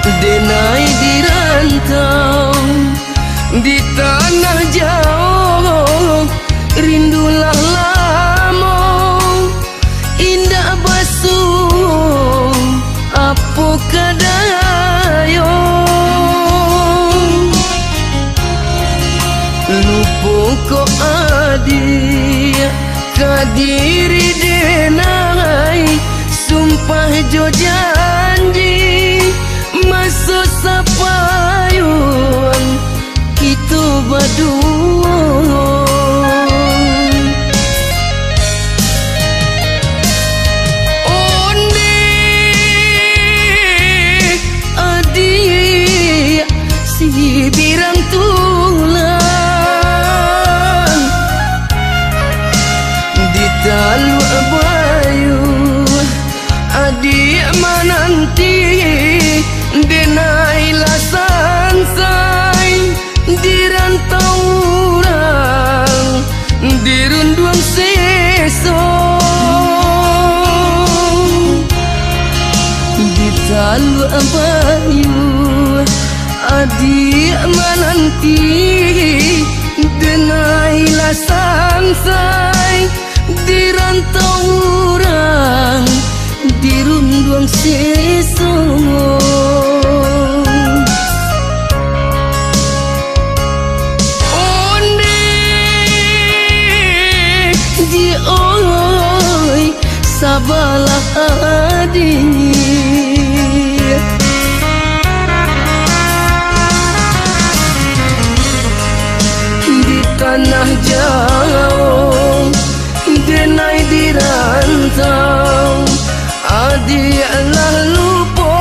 denai di rantau di tanah jauh, rindulah lamo indah basuh apa kadayo lupa ko adiak-ody denai sumpah jo janji masuk sapayun kita berdua. Si birang tulang di talu bayu adiak menanti denailah sansai di rantau orang di runduang seso di talu bayu adiak menanti denailah sansai di rantau orang di runduang seso. Onde di oi sabalah adi tanah jauh denai di rantau adiaklah lupa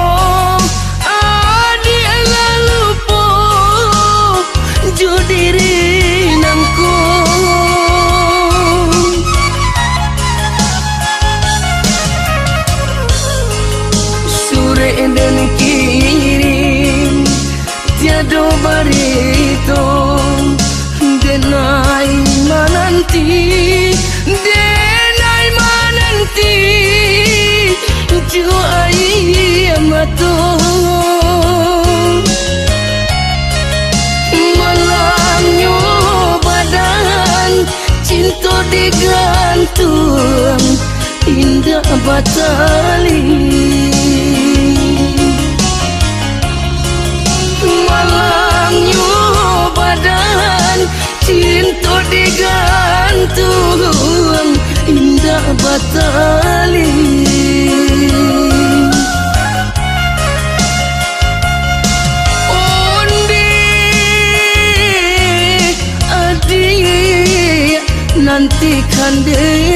jo diri nangku sore dan kirim tiada barito denai menanti jo ai mato malangnya badan cinta digantung indah batali malangnya badan cinta digantung indah batali. Onde adiak nantikan deh